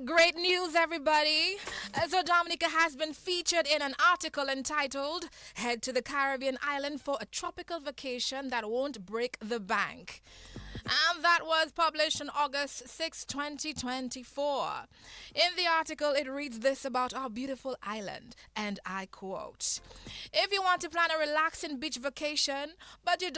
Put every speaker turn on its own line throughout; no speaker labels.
Great news, everybody. So, Dominica has been featured in an article entitled Head to the Caribbean Island for a Tropical Vacation That Won't Break the Bank. And that was published on August 6, 2024. In the article, it reads this about our beautiful island, and I quote, "If you want to plan a relaxing beach vacation, but you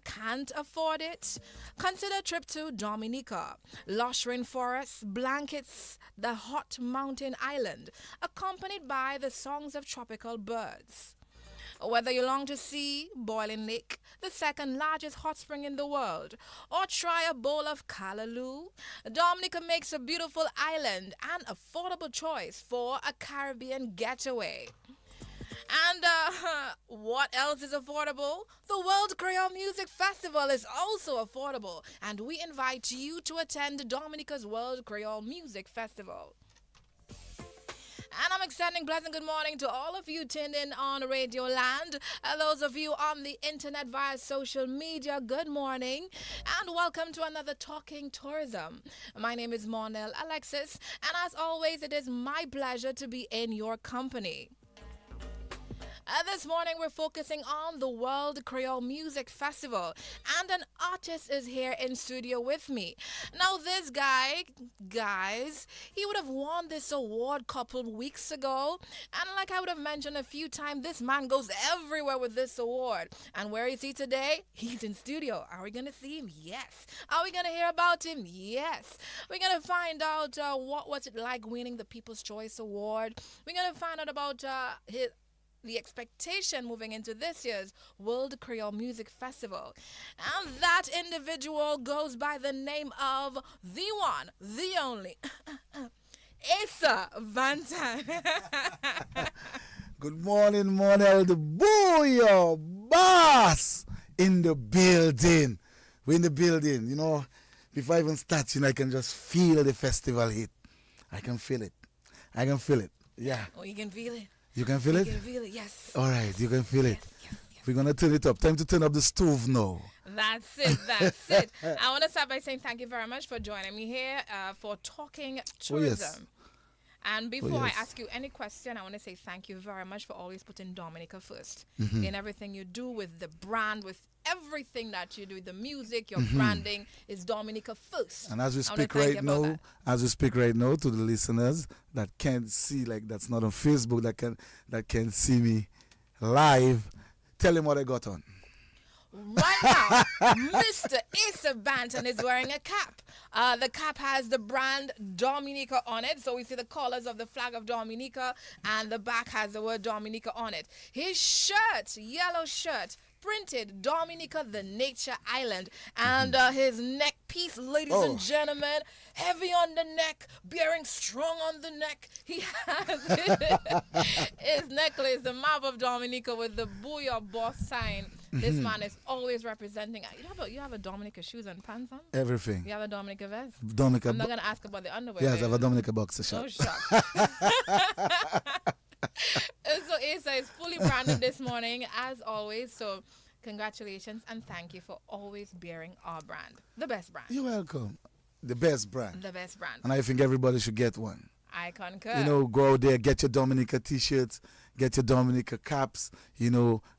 can't afford it, consider a trip to Dominica. Lush rainforests, blankets, the hot mountain island, accompanied by the songs of tropical birds. Whether you long to see Boiling Lake, the second largest hot spring in the world, or try a bowl of callaloo, Dominica makes a beautiful island and affordable choice for a Caribbean getaway." And what else is affordable? The World Creole Music Festival is also affordable, and we invite you to attend Dominica's World Creole Music Festival. And I'm extending pleasant good morning to all of you tuned in on Radio Land. Those of you on the internet via social media, good morning. And welcome to another Talking Tourism. My name is Monel Alexis. And as always, it is my pleasure to be in your company. This morning, we're focusing on the World Creole Music Festival, and an artist is here in studio with me. Now, this guy, guys, he would have won this award a couple weeks ago, and like I would have mentioned a few times, this man goes everywhere with this award. And where is he today? He's in studio. Are we going to see him? Yes. Are we going to hear about him? Yes. We're going to find out what was it like winning the People's Choice Award. We're going to find out about the expectation moving into this year's World Creole Music Festival. And that individual goes by the name of the one, the only, Asa Vantan.
Good morning, Monel, the booyah boss in the building. We're in the building, before I even start, I can just feel the festival hit. I can feel it. Yeah.
Oh, you can feel it?
You can feel it?
You can feel it, yes.
All right, you can feel it.
Yes.
We're going to turn it up. Time to turn up the stove now.
That's it. I want to start by saying thank you very much for joining me here for Talking Tourism.
Oh, yes.
And before I ask you any question, I want to say thank you very much for always putting Dominica first in everything you do with the brand, with everything that you do, the music, your branding is Dominica first.
And as we speak right now, to the listeners that can't see, like that's not on Facebook, that can see me live, tell them what I got on.
Right now, Mr. Asa Bantan is wearing a cap. The cap has the brand Dominica on it. So we see the colors of the flag of Dominica, and the back has the word Dominica on it. His shirt, yellow shirt, printed Dominica, the nature island. And his neck piece, ladies and gentlemen, heavy on the neck, bearing strong on the neck. He has his necklace, the map of Dominica with the Booyah Boss sign. This man is always representing. You have a Dominica shoes and pants on?
Everything.
You have a Dominica vest?
Dominica.
I'm not going to ask about the underwear.
Yes, I have a Dominica boxer short.
No shot. So Asa is fully branded this morning, as always. So congratulations and thank you for always bearing our brand. The best brand.
You're welcome. The best brand.
The best brand.
And I think everybody should get one.
I concur.
Go out there, get your Dominica t-shirts, get your Dominica caps,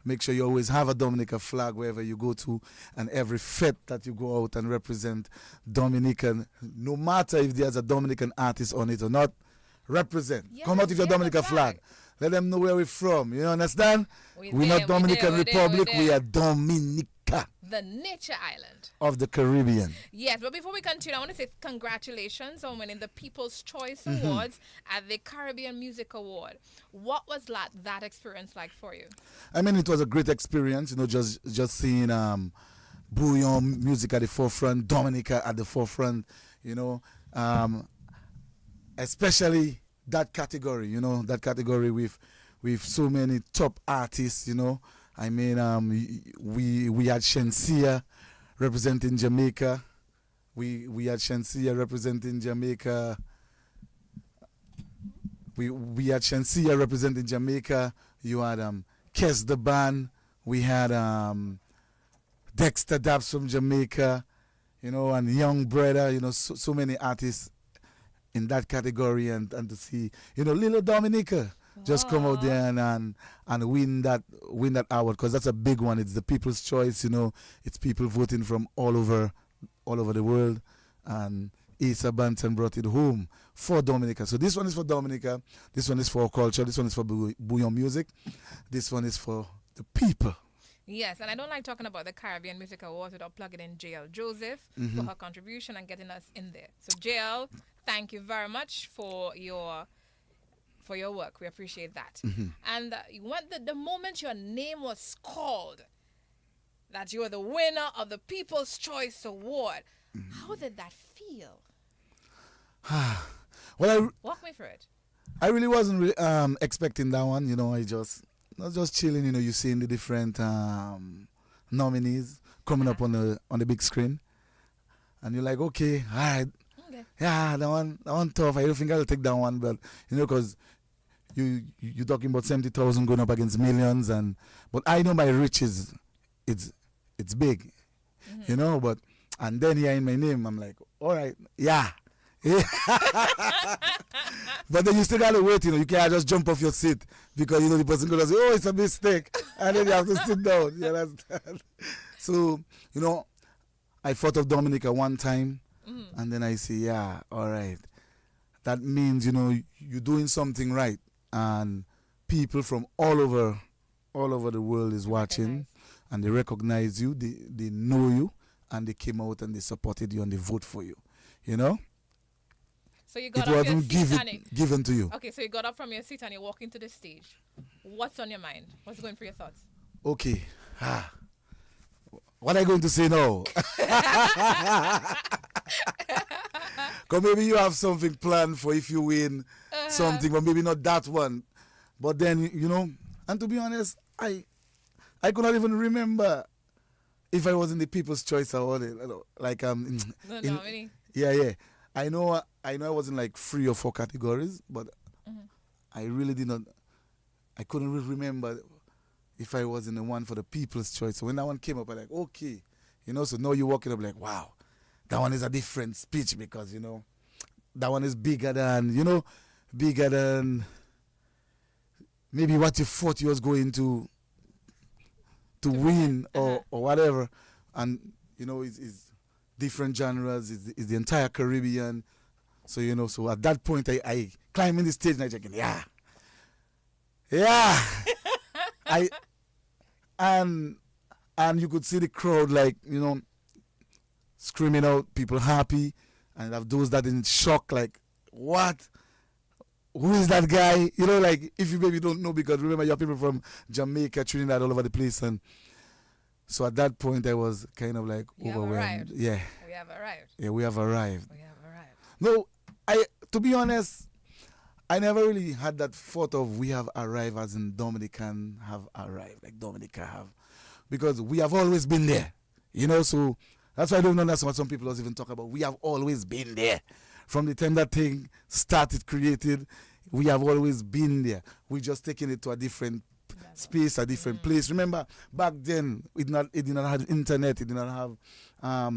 make sure you always have a Dominica flag wherever you go to, and every fete that you go out and represent Dominican, no matter if there's a Dominican artist on it or not, represent.
Yes,
come out with your Dominica flag. Let them know where we're from. You understand? We're not Dominican Republic, we are Dominica.
The nature island
of the Caribbean.
Yes, but before we continue, I want to say congratulations on winning the People's Choice Awards at the Caribbean Music Award. What was that experience like for you?
I mean, it was a great experience, just seeing Bouillon music at the forefront, Dominica at the forefront, especially that category, that category with so many top artists, I mean, we had Shensia representing Jamaica. We had Shensia representing Jamaica. We had Shensia representing Jamaica. You had Kes the Band. We had Dexter Dabbs from Jamaica. And Young Brother. So many artists in that category, and to see, little Dominica just come out there and win that award, because that's a big one. It's the People's Choice. It's people voting from all over the world, and Asa Banton brought it home for Dominica. So this one is for Dominica. This one is for our culture. This one is for Bouyon Music. This one is for the people.
Yes, and I don't like talking about the Caribbean Music Awards without plugging in JL Joseph for her contribution and getting us in there. So JL, thank you very much for your work. We appreciate that. And when the moment your name was called, that you were the winner of the People's Choice Award, how did that feel?
Well,
Walk me through it.
I really wasn't expecting that one. I was just chilling. You seeing the different nominees coming up on the big screen, and you're like, okay, all right, yeah, that one tough. I don't think I'll take that one, but because you're talking about 70,000 going up against millions, but I know my reach it's big, but and then hearing my name, I'm like, all right, yeah. But then you still gotta wait, you can't just jump off your seat, because the person gonna say, oh, it's a mistake, and then you have to sit down. You understand? So, I thought of Dominica one time, and then I say, yeah, all right. That means, you're doing something right, and people from all over the world is watching, and they recognize you, they know you, and they came out and they supported you and they vote for you.
So you got
it
up your
wasn't
seat
given to you.
Okay, so you got up from your seat and you walk into the stage. What's on your mind? What's going through your thoughts?
Okay. What are you going to say now? Because maybe you have something planned for if you win something, but maybe not that one. But then, and to be honest, I could not even remember if I was in the People's Choice Award. Like, yeah. I know I was in like 3 or 4 categories, but I really I couldn't really remember if I was in the one for the People's Choice. So when that one came up, I'm like, okay. So now you're walking up like, wow, that one is a different speech, because, that one is bigger than maybe what you thought you was going to win or whatever. And, it's different genres, is the entire Caribbean. So, so at that point, I climb in the stage and I check in, yeah. And you could see the crowd, like, screaming out, people happy, and have those that in shock, like, what? Who is that guy? Like, if you maybe don't know, because remember, you have people from Jamaica, Trinidad, all over the place, and so at that point, I was kind of like overwhelmed. Yeah.
We have arrived.
Yeah, we have arrived.
We have arrived.
No, to be honest, I never really had that thought of we have arrived as in Dominican have arrived, like Dominica have. Because we have always been there. So that's why I don't understand what some people also even talk about. We have always been there. From the time that thing started, created, we have always been there. We just taking it to a different space, a different place. Remember, back then, it did not have internet, it did not have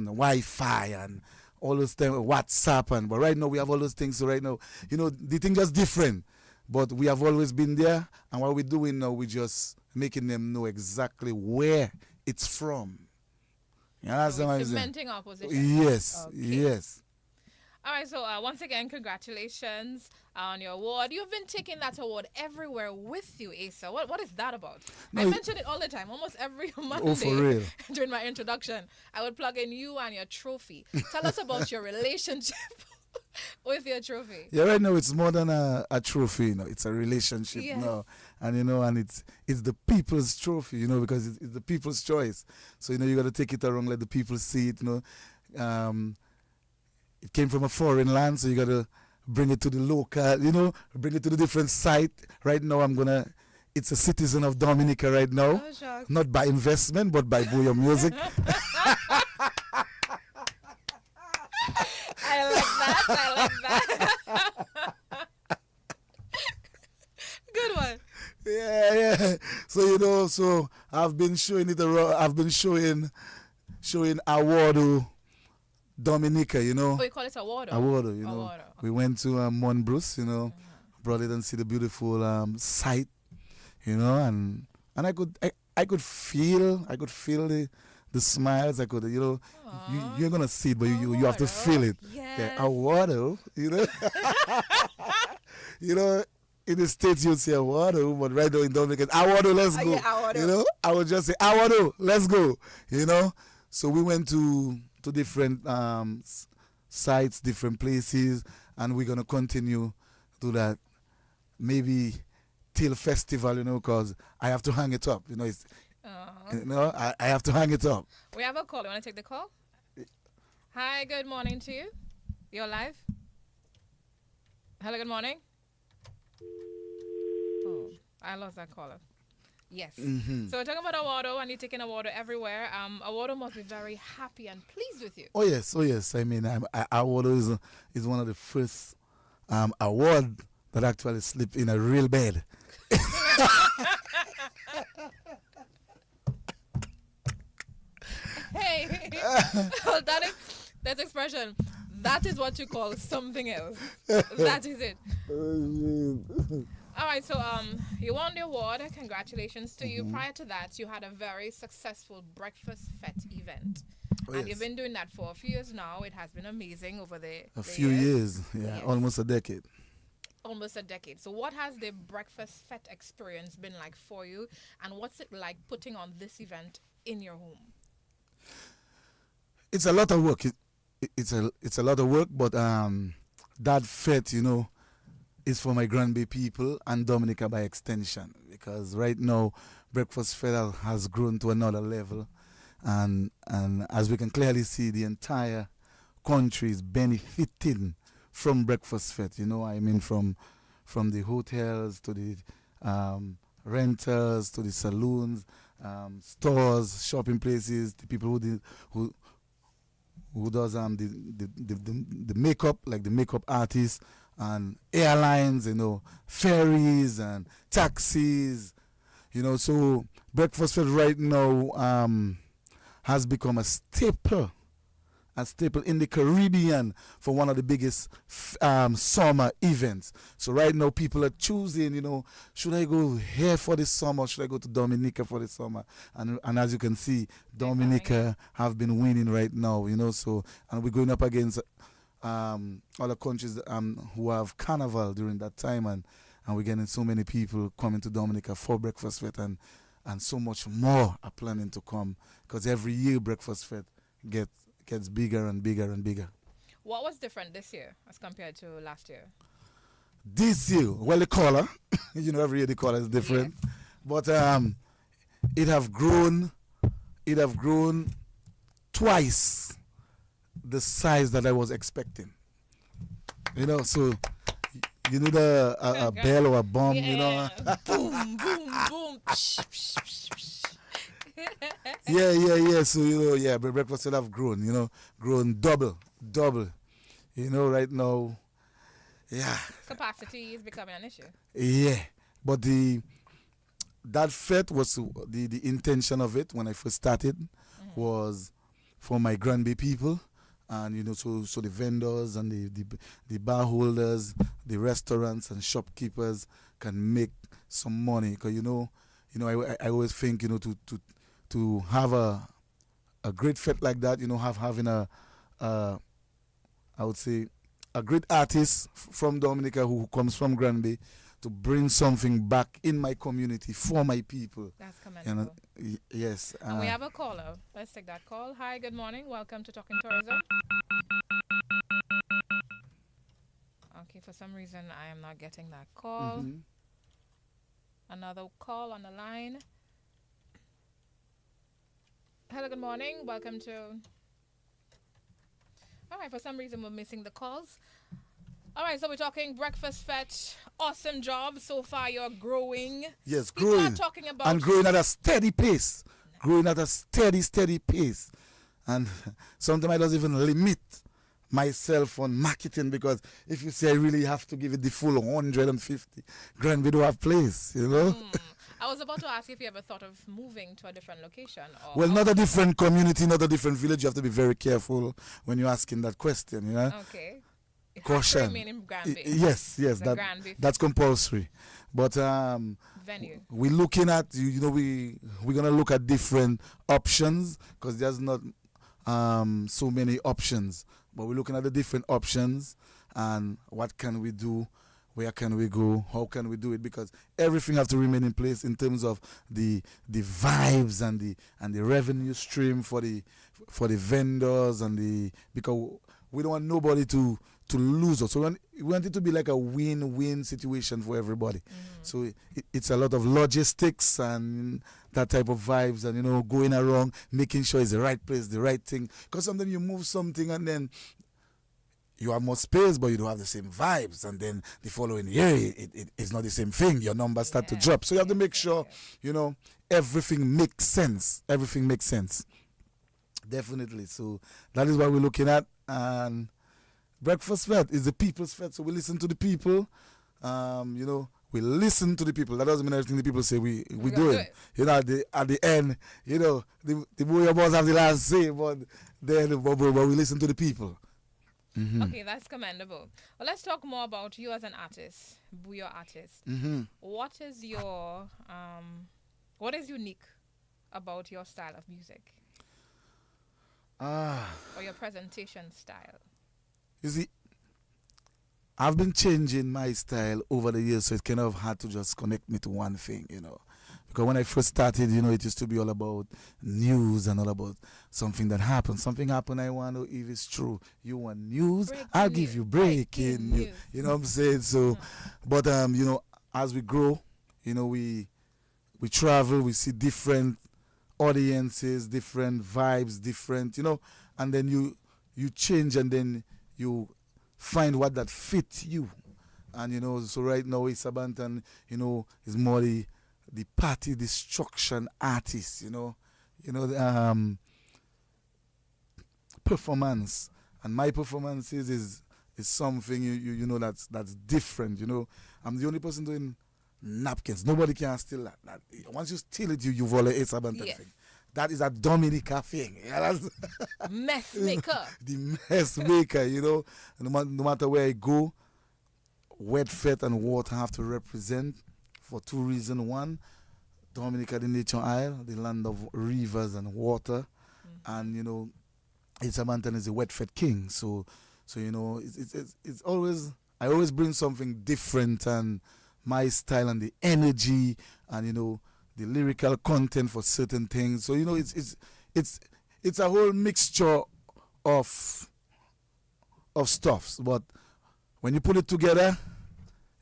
Wi-Fi and all those things, WhatsApp, but right now we have all those things. So right now, the thing just different. But we have always been there, and what we're doing now, we're just making them know exactly where it's from. You understand what I'm saying?
Cementing our position.
Yes,
Okay.
yes.
All right, so once again, congratulations on your award. You've been taking that award everywhere with you, Asa. What is that about? I mention it all the time, almost every Monday.
Oh, for real?
During my introduction, I would plug in you and your trophy. Tell us about your relationship with your trophy.
Yeah, right now it's more than a trophy, it's a relationship now. And and it's the people's trophy, because it's the people's choice. So you got to take it around, let the people see it, it came from a foreign land, so you got to bring it to the local, bring it to the different site. Right now it's a citizen of Dominica right now.
Oh,
not by investment, but by Bouyon Music.
I like that. Good one.
Yeah. So so I've been showing it around. I've been showing Awardo Dominica, you know.
Oh, you call it a water?
A water, you
A
know.
water.
We went to Monbrus, you know, brought it and see the beautiful site, you know, and I could feel the smiles. I could, you know, you're gonna see it, but you have to feel it.
Yes.
Yeah, a water, you know. You know, in the States you'll say a water, but right now in Dominica, a water, let's go.
Yeah, a water.
You know, I would just say a water, let's go. You know, so we went to different sites, different places, and we're gonna continue to that. Maybe till festival, you know, because I have to hang it up. You know, it's you know, I have to hang it up.
We have a call. You want to take the call? Hi, good morning to you. You're live. Hello, good morning. Oh, I lost that caller. Yes. So we're talking about Awado, and you're taking Awado everywhere. Awado must be very happy and pleased with you.
Oh yes. I mean, Awado is one of the first award that actually sleep in a real bed.
Hey, that expression, that is what you call something else. That is it. All right, so you won the award. Congratulations to you. Prior to that, you had a very successful breakfast fete event. And
yes.
you've been doing that for a few years now. It has been amazing over
A few years, yeah,
Yes.
almost a decade.
Almost a decade. So what has the breakfast fete experience been like for you? And what's it like putting on this event in your home?
It's a lot of work. It's a lot of work, but that fete, you know, is for my Granby people and Dominica by extension, because right now Breakfast Fete has grown to another level, and as we can clearly see, the entire country is benefiting from Breakfast Fete. You know, I mean, from the hotels to the renters to the saloons, stores, shopping places, the people who does the makeup, like the makeup artists, and airlines, you know, ferries and taxis, you know. So Breakfast Fete right now has become a staple in the Caribbean for one of the biggest summer events. So right now people are choosing, you know, should I go here for the summer? Should I go to Dominica for the summer? And as you can see, Dominica have been winning right now, you know. So, and we're going up against other countries who have carnival during that time, and we're getting so many people coming to Dominica for Breakfast Fete, and so much more are planning to come, because every year Breakfast Fete gets bigger and bigger and bigger.
What was different this year as compared to last year?
This year, well, the color, you know, every year the color is different, but it have grown twice the size that I was expecting. You know, so you need a bell or a bomb, you know.
Boom, boom, boom. Psh, psh, psh, psh.
Yeah. So, you know, yeah, Breakfast will have grown, you know, grown double. You know, right now, yeah.
Capacity is becoming an issue.
Yeah. But that fete was the intention of it when I first started was for my Granby people. And, you know, so the vendors and the bar holders, the restaurants and shopkeepers can make some money. Because, you know, I always think, you know, to have a great fete like that, you know, having I would say, a great artist from Dominica who comes from Granby to bring something back in my community for my people.
That's commendable.
You know, yes.
And we have a caller. Let's take that call. Hi, good morning. Welcome to Talking Tourism. Okay, for some reason I am not getting that call. Another call on the line. Hello, good morning. Welcome to... All right, for some reason we're missing the calls. All right, so we're talking Breakfast Fete. Awesome job. So far you're growing.
Yes,
People
growing.
are talking about...
And growing at a steady pace. Growing at a steady pace. And sometimes I don't even limit myself on marketing, because if you say I really have to give it the full 150, Granby don't have place, you know.
I was about to ask if you ever thought of moving to a different location. Or
Well, not a different community, not a different village. You have to be very careful when you're asking that question, you know.
Okay. It has to
Caution.
remain in Granby.
Yes,
The Granby
that's compulsory. But
venue.
we're looking at we're gonna look at different options because there's not so many options. But we're looking at the different options and what can we do, where can we go, how can we do it, because everything has to remain in place in terms of the vibes and the revenue stream for the vendors and because we don't want nobody to lose us. So we want it to be like a win-win situation for everybody. So it's a lot of logistics and that type of vibes and, going around, making sure it's the right place, the right thing. Because sometimes you move something and then you have more space, but you don't have the same vibes. And then the following year, it's not the same thing. Your numbers start to drop. So you have to make sure, everything makes sense. Everything makes sense. Definitely. So that is what we're looking at. And Breakfast Fete is the people's fete. So we listen to the people. We listen to the people. That doesn't mean everything the people say we do it. At the end, the boy boss have the last say, but we listen to the people. Mm-hmm.
Okay, that's commendable. Well, let's talk more about you as an artist, Buyo artist.
Mm-hmm.
What is your what is unique about your style of music? Or your presentation style?
You see, I've been changing my style over the years, so it kind of had to just connect me to one thing, Because when I first started, it used to be all about news and all about something that happened. Something happened, I want to know if it's true. You want news? I'll give you breaking news. You know what I'm saying? So, but, as we grow, we travel, we see different audiences, different vibes, different, and then you change and then you find what that fits you. And, so right now, Asa Banton, is more the party destruction artist, performance. And my performances is something that's different. I'm the only person doing napkins. Nobody can steal that. Once you steal it, you violate Asa Banton thing. That is a Dominica thing.
Mess maker.
The mess maker, no matter where I go, wet, fete, and water have to represent for two reasons. One, Dominica, the nature isle, the land of rivers and water. And, Asa Banton is the wet, fete king. So it's always, I always bring something different and my style and the energy and, the lyrical content for certain things. So it's a whole mixture of stuffs. But when you put it together,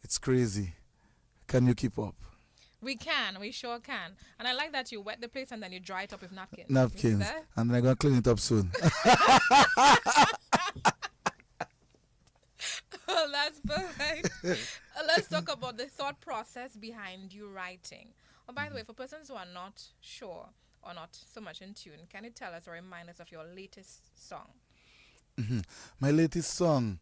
it's crazy. Can you keep up?
We can. We sure can. And I like that you wet the place and then you dry it up with napkins.
Napkins. And then I'm going to clean it up soon.
Well, that's perfect. Let's talk about the thought process behind you writing. Oh, by the way, for persons who are not sure or not so much in tune, can you tell us or remind us of your latest song?
My latest song.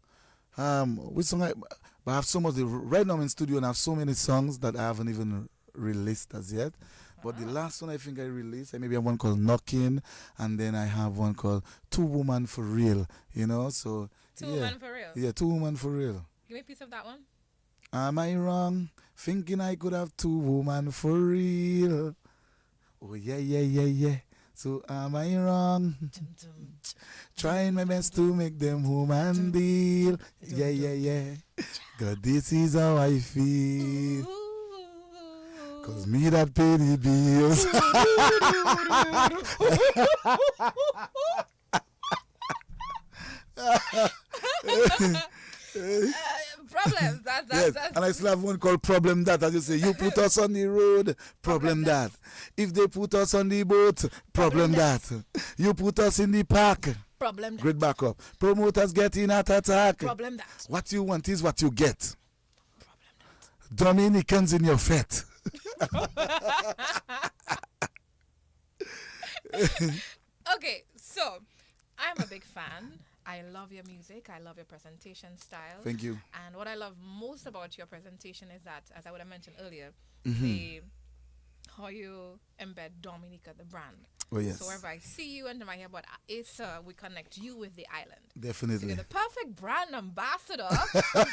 Which song I have so much. Right now I'm in studio and I have so many songs that I haven't even released as yet. But the last one I think I released, maybe I have one called Knocking, and then I have one called Two Woman for Real. So
Two Woman for Real.
Yeah, Two Woman for Real.
Give me a piece of that one.
Am I wrong? Thinking I could have two woman for real. Oh yeah. So am I wrong? Trying my best to make them woman deal. Yeah. God, this is how I feel. Cause me that pay the bills.
Problems. That's.
And I still have one called Problem That. As you say, you put us on the road, problem that. If they put us on the boat, problem that. You put us in the park,
problem that.
Great backup. Promoters getting heart attack.
Problem that.
What you want is what you get.
Problem that.
Dominicans in your fete.
Okay, so I'm a big fan. I love your music. I love your presentation style.
Thank you.
And what I love most about your presentation is that, as I would have mentioned earlier, how you embed Dominica, the brand.
Oh
So
yes,
wherever I see you and I hear about Asa, we connect you with the island. So you're
definitely.
the perfect brand ambassador for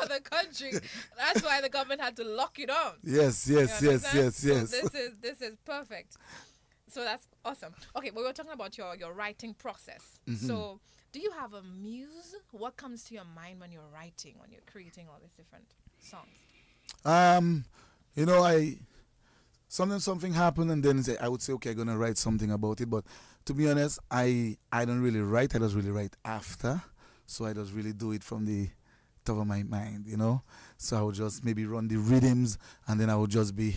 the country. That's why the government had to lock you down.
Yes,
You
yes, yes,
understand?
yes,
So
yes.
this is perfect. So that's awesome. Okay, we were talking about your writing process. So do you have a muse? What comes to your mind when you're writing, when you're creating all these different songs?
Um, you know, I something happened, and then I would say, okay, I'm gonna write something about it. But to be honest, I don't really write. I just really write after. So I just really do it from the top of my mind, you know. So I would just maybe run the rhythms, and then I would just be,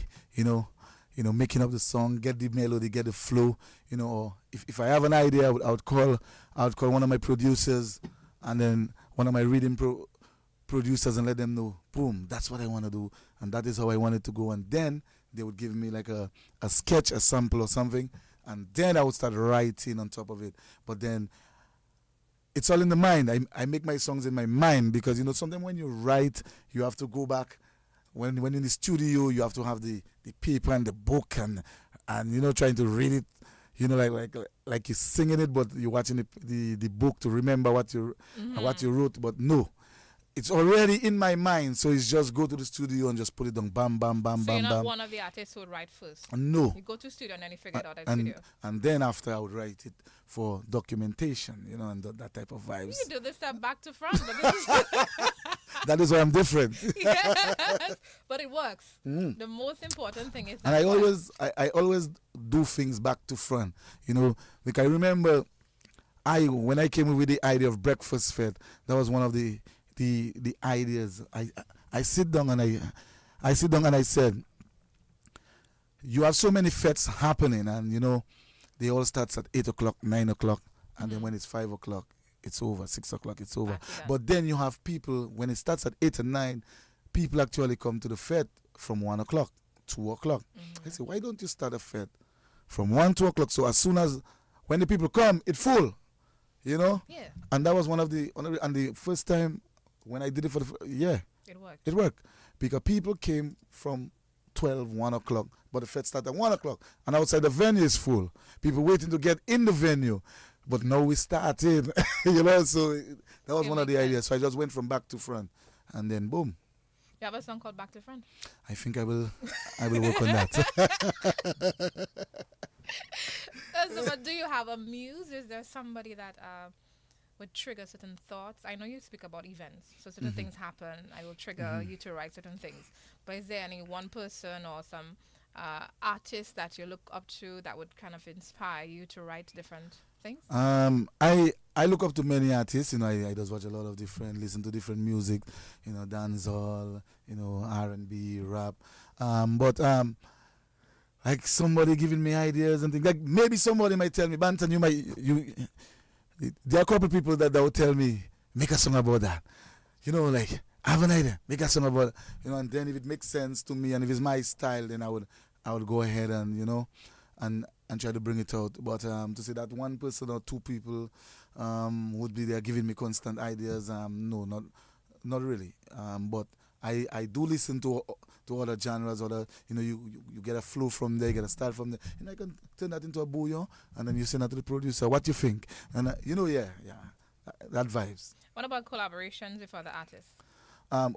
making up the song, get the melody, get the flow, Or if I have an idea, I would call one of my producers, and then one of my producers, and let them know, boom, that's what I want to do, and that is how I want it to go. And then they would give me like a sketch, a sample or something, and then I would start writing on top of it. But then it's all in the mind. I make my songs in my mind, because sometimes when you write, you have to go back. When in the studio, you have to have the paper and the book, and trying to read it, like you're singing it, but you're watching the book to remember what you wrote. But no, it's already in my mind, so it's just go to the studio and just put it on, bam, bam, bam,
So you're
bam,
not
bam.
one of the artists who would write first.
No,
You go to studio and then you figure it out at
and
studio.
and then after I would write it for documentation, and that type of vibes.
You do this step back to front, but this is
That is why I'm different.
yes, but it works. The most important thing is that
And I
it works.
always do things back to front. Like I remember when I came up with the idea of breakfast fed, that was one of the ideas. I sit down and I said, you have so many fetes happening, and they all starts at 8 o'clock, 9 o'clock, and then when it's 5 o'clock, it's over. 6 o'clock, it's over.
Back to that.
But then you have people, when it starts at 8 and 9, people actually come to the fete from 1 o'clock, 2 o'clock. I say, why don't you start a fete from 1, 2 o'clock? So as soon as when the people come, it's full,
Yeah,
And that was one of the and the first time when I did it for
it worked.
it worked, because people came from 12, 1 o'clock, but the fete started at 1 o'clock, and outside the venue is full. People waiting to get in the venue. But now we started, so that was
It
one of the
makes sense.
ideas. So I just went from back to front, and then boom.
You have a song called Back to Front.
I think I will work on that.
But do you have a muse? Is there somebody that would trigger certain thoughts? I know you speak about events, so certain things happen. I will trigger you to write certain things. But is there any one person or some artist that you look up to that would kind of inspire you to write different things?
I look up to many artists. I just watch a lot of listen to different music, dancehall, R&B, rap. But like somebody giving me ideas and things. Like maybe somebody might tell me, Banton, there are a couple people that will tell me, make a song about that. Like, I have an idea, make a song about it. And then if it makes sense to me and if it's my style, then I would go ahead and, and try to bring it out. But to say that one person or two people would be there giving me constant ideas, no, not really. But I do listen to other genres, you get a flow from there, you get a style from there. I can turn that into a bouillon, and then you send that to the producer. What you think? And that vibes.
What about collaborations with other artists?
I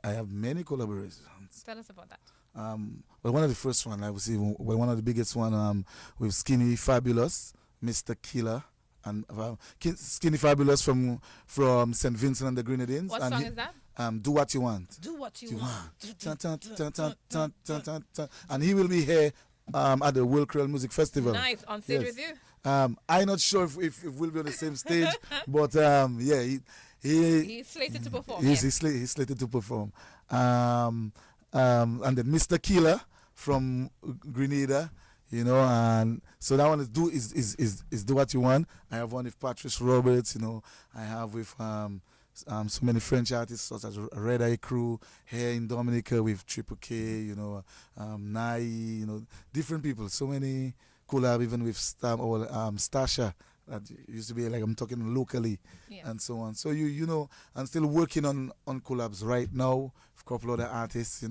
have many collaborations.
Tell us about that.
Well, one of the first one I would say, one of the biggest one with Skinny Fabulous, Mr. Killer, and Skinny Fabulous from St. Vincent and the Grenadines.
What
and
song is that?
Do What You Want.
Do what you
You
want.
want. Tan, tan, tan, tan, tan, tan, tan, tan. And he will be here at the World Creole Music Festival.
Nice. On stage
Yes.
with you?
I'm not sure if we'll be on the same stage, but
He's slated to perform.
he's,
yes.
he's slated to perform. And then Mr. Killer from Grenada, and so that one is Do What You Want. I have one with Patrice Roberts, I have with so many French artists such as Red Eye Crew, here in Dominica with Triple K, Nai, different people. So many collab even with Stasha, that used to be like I'm talking locally,
Yes.
and so on. So I'm still working on collabs right now with a couple other artists,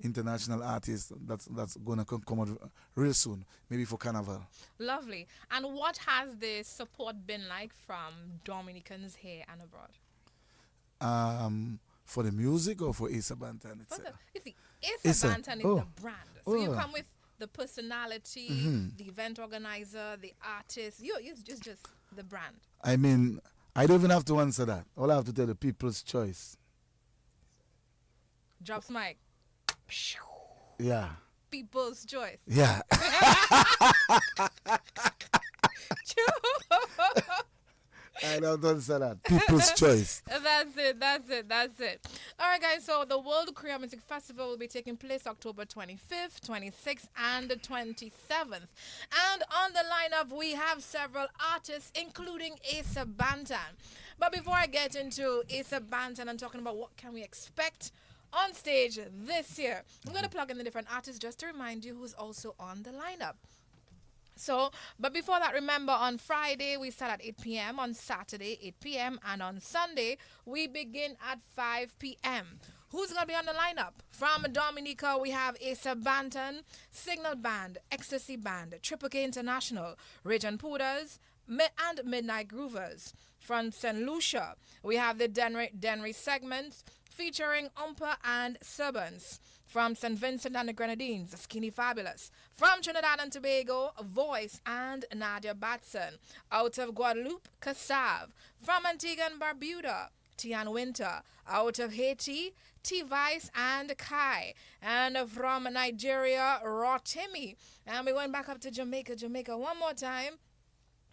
international artist that's gonna come out real soon, maybe for Carnival.
Lovely. And what has the support been like from Dominicans here and abroad?
For the music or for Asa Bantan
What's
itself?
You see, Asa
Asa.
Bantan is
Oh.
the brand. So you
Oh.
come with the personality, the event organizer, the artist. You just the brand.
I mean, I don't even have to answer that. All I have to tell the people's choice.
Drops mic.
Yeah.
People's choice.
Yeah. I don't answer that. People's choice.
That's it. All right, guys. So the World Korea Music Festival will be taking place October 25th, 26th, and the 27th. And on the lineup, we have several artists, including Asa Bantan. But before I get into Asa Bantan, I'm talking about what can we expect on stage this year. I'm going to plug in the different artists just to remind you who's also on the lineup. So, but before that, remember on Friday we start at 8 p.m., on Saturday 8 p.m., and on Sunday we begin at 5 p.m. Who's going to be on the lineup? From Dominica, we have Asa Bantan, Signal Band, Ecstasy Band, Triple K International, Region Pooders, and Midnight Groovers. From St. Lucia, we have the Denry segments featuring Umpa and Servants. From St. Vincent and the Grenadines, Skinny Fabulous. From Trinidad and Tobago, Voice and Nadia Batson. Out of Guadeloupe, Kassav. From Antigua and Barbuda, Tian Winter. Out of Haiti, T-Vice and Kai. And from Nigeria, Rotimi. And we went back up to Jamaica one more time.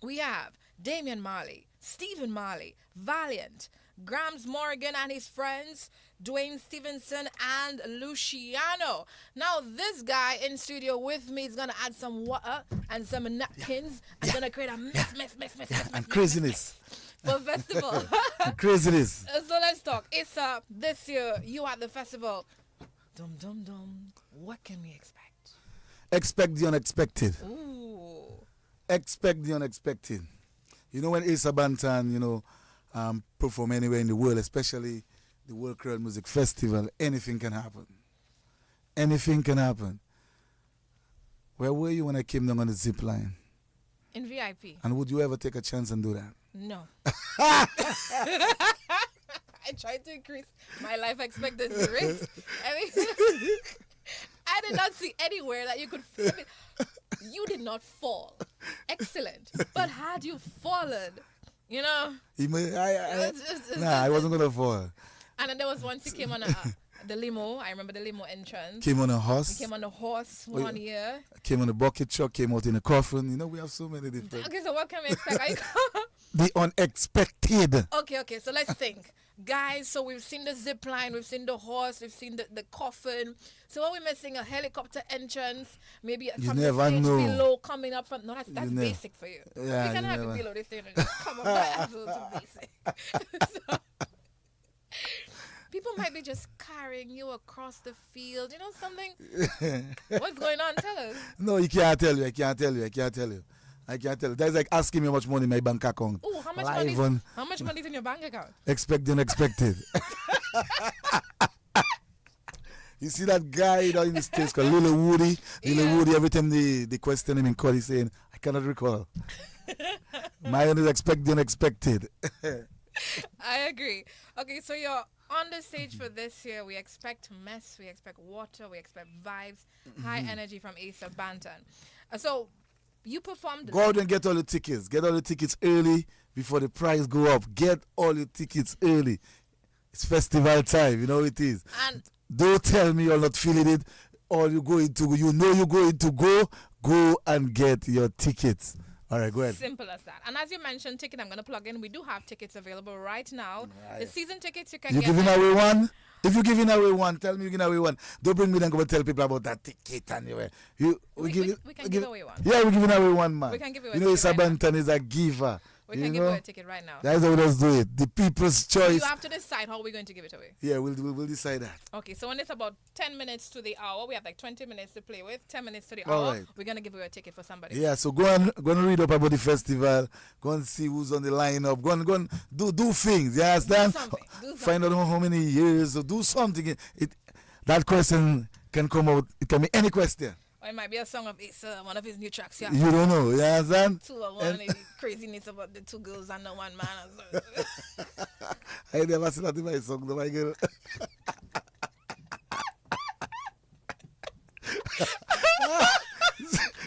We have Damian Marley, Stephen Marley, Valiant, Grams Morgan and his friends, Dwayne Stevenson and Luciano. Now this guy in studio with me is gonna add some water and some napkins and gonna create a mess
And craziness.
for festival.
And craziness.
So let's talk. It's this year you at the festival. Dum. What can we expect?
Expect the unexpected.
Ooh.
Expect the unexpected. You know, when Asa Bantan, perform anywhere in the world, especially the World Korean Music Festival, anything can happen. Anything can happen. Where were you when I came down on the zip line?
In VIP.
And would you ever take a chance and do that?
No. I tried to increase my life expectancy rate. I mean, I did not see anywhere that you could. You did not fall. Excellent. But had you fallen,
I wasn't going to fall.
And then there was once he came on the limo. I remember the limo entrance.
Came on a horse.
He came on the horse one year.
Came on a bucket truck, came out in a coffin. We have so many different.
Okay, so what can we expect?
The unexpected.
Okay, so let's think. Guys, so we've seen the zip line, we've seen the horse, we've seen the coffin. So are we missing a helicopter entrance? Maybe
You
from the
never
stage
know.
below coming up from... No, that's
never-
basic for you.
Yeah,
you can
you
have it
never-
below this thing and just come up. That's also basic. So, people might be just carrying you across the field. You know something? What's going on? Tell us.
No, I can't tell you. That's like asking me how much money in my bank account.
Oh, how much
Live
money?
on
How much money is in your bank account?
Expect the unexpected. You see that guy in the States called Lil Woody?
Yeah.
Woody, every time they question him in court, he's saying, I cannot recall. My own is expect the unexpected.
I agree. Okay, so you're on the stage for this year. We expect mess, we expect water, we expect vibes, high energy from Asa Bantan. So you performed.
Go out and get all the tickets. Get all the tickets early before the price go up. Get all the tickets early. It's festival time, you know it is.
And
Don't tell me you're not feeling it. All you're going to go and get your tickets. All right, go ahead.
simple as that. And as you mentioned, ticket, I'm going to plug in. We do have tickets available right now.
Right.
The season tickets you can
You
get.
giving away one? If you're giving away one, tell me you're giving away one. Don't bring me then go and tell people about that ticket anyway.
We can give away one.
Yeah, we're giving away one, man.
We can give away a
You know,
ticket right
Isabantan is a giver.
We can
you
give
know?
away a ticket right now.
That's how we just do it. The people's choice.
You have to decide how we're going to give it away.
Yeah, we'll decide that.
Okay, so when it's about 10 minutes to the hour, we have like 20 minutes to play with. 10 minutes to the
All
hour,
right.
we're going to give you a ticket for somebody.
Yeah, so go and read up about the festival. Go and see who's on the lineup. Go and do things. You understand?
something. Do
Find out how many years. Or do something. That question can come out. It can be any question.
Or it might be a song of Asa, one of his new tracks. Yeah.
You don't know. You understand?
Two or one, the craziness about the two girls and the one man.
I never seen that in my song, though, my girl.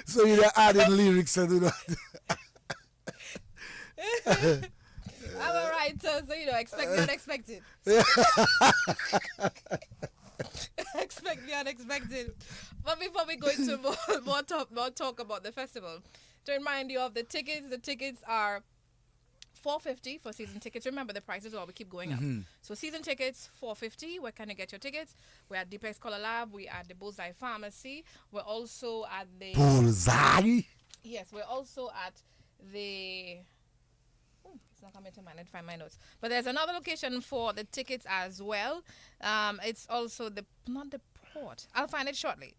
So you're adding lyrics and do that.
I'm a writer, so expect the unexpected. Expect the unexpected. But before we go into more talk about the festival, to remind you of the tickets are $4.50 for season tickets. Remember, the prices will keep going up. So season tickets, $4.50. Where can you get your tickets? We're at Deepex Color Lab. We're at the Bullseye Pharmacy. We're also at the...
Bullseye?
Yes, we're also at the... It's not coming to mind. Let's find my notes. But there's another location for the tickets as well. It's also not the port. I'll find it shortly.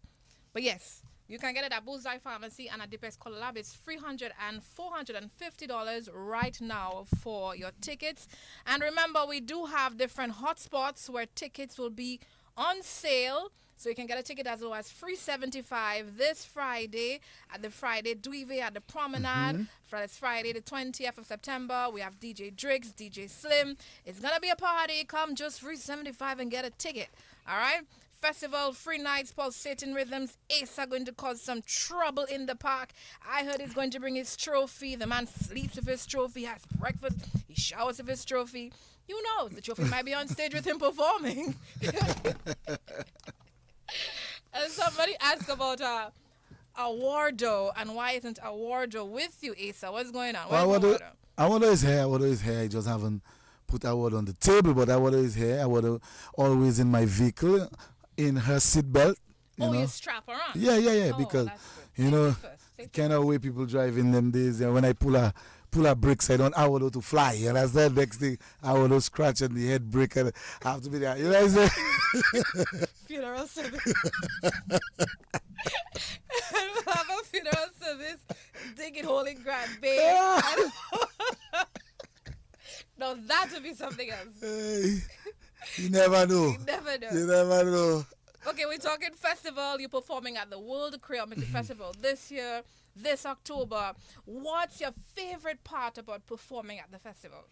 But yes, you can get it at Bullseye Pharmacy and at Deepex Color Lab. It's $300 and $450 right now for your tickets. And remember, we do have different hotspots where tickets will be on sale. So you can get a ticket as low as $375 this Friday at the Friday Duive at the Promenade. Friday the 20th of September. We have DJ Drix, DJ Slim. It's going to be a party. Come just $375 and get a ticket. All right? Festival, free nights, pulsating rhythms. Ace are going to cause some trouble in the park. I heard he's going to bring his trophy. The man sleeps with his trophy, has breakfast, he showers with his trophy. You know, the trophy might be on stage with him performing. And somebody asked about Awardo and why isn't Awardo with you, Asa? What's going on?
Awardo is here. Awardo is here. I just haven't put Awardo on the table, but Awardo is here. Awardo always in my vehicle, in her seatbelt.
You strap her on?
Yeah. Because, kind of way people drive in them days. When I pull a bricks, I don't Awardo to fly. And that's the next thing. Awardo scratch and the head break and I have to be there. You know what I'm saying?
Funeral service. We'll have a funeral service, digging hole in Grand Bay. No, that would be something else.
Hey, you never know. You never know.
Okay, we're talking festival. You're performing at the World Creole Music Festival this year, this October. What's your favorite part about performing at the festival?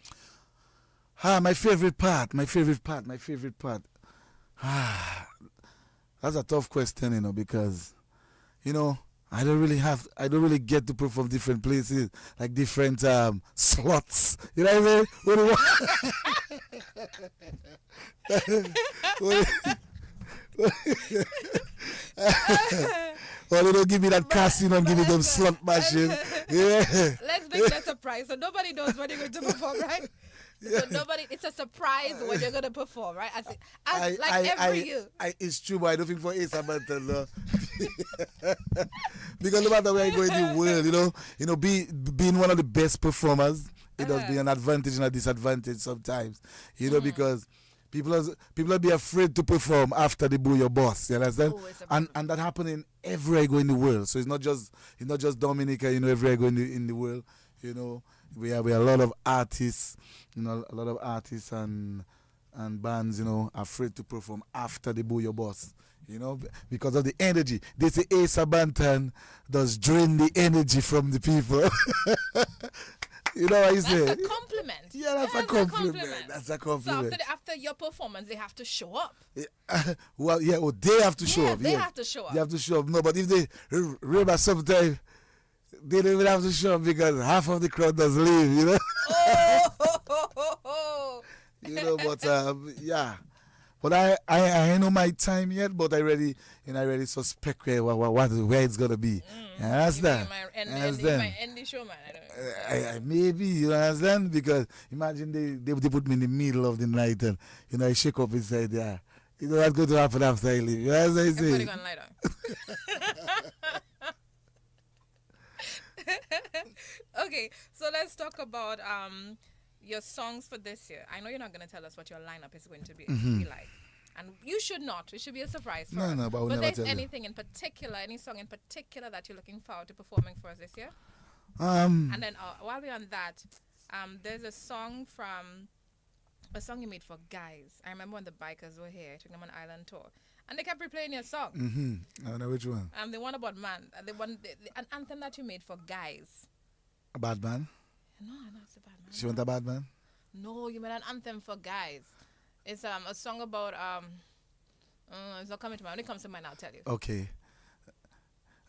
My favorite part. That's a tough question, because, I don't really get to perform different places, like different slots. You know what I mean? Well, they don't give me that casino and give me them slot machine. Yeah.
Let's make that a surprise. So nobody knows when you're going to perform, right? So it's a surprise when you're going to perform, right? Every year.
It's true, but I don't think for Ace Banton, no. Because no matter where I go in the world, being one of the best performers, it does be an advantage and a disadvantage sometimes, because people be afraid to perform after they boo your boss. You understand? And that happening everywhere I go in the world. So it's not just Dominica. Everywhere I go in the world. We have a lot of artists. A lot of artists and bands. Afraid to perform after they boo your boss. Because of the energy. They say Asa Banton does drain the energy from the people. You know what you say?
That's a compliment.
Yeah, that's a compliment. That's a compliment.
So after your performance, they have to show up.
They have to show up.
They have to show up.
They have to show up. No, but if they remember sometimes, they don't even have to show up because half of the crowd does leave, But yeah. But I ain't know my time yet, but I already suspect where it's gonna be. You understand?
My ending show, man.
Maybe, you understand? Because imagine they put me in the middle of the night and I shake up inside there. What's going to happen after I leave? You know what I'm saying?
Everybody gonna lie down. Okay, so let's talk about your songs for this year. I know you're not going to tell us what your lineup is going to be like. And you should not. It should be a surprise for us.
But
there's anything in particular, any song in particular that you're looking forward to performing for us this year? And then while we're on that, there's a song from A song you made for guys. I remember when the bikers were here, took them on island tour, and they kept replaying your song.
Mm-hmm. I don't know which one.
The one about man, an anthem that you made for guys.
A bad man?
No, it's a bad man.
She want a bad man?
No, you made an anthem for guys. It's a song about it's not coming to mind. When it comes to mind, I'll tell you.
Okay.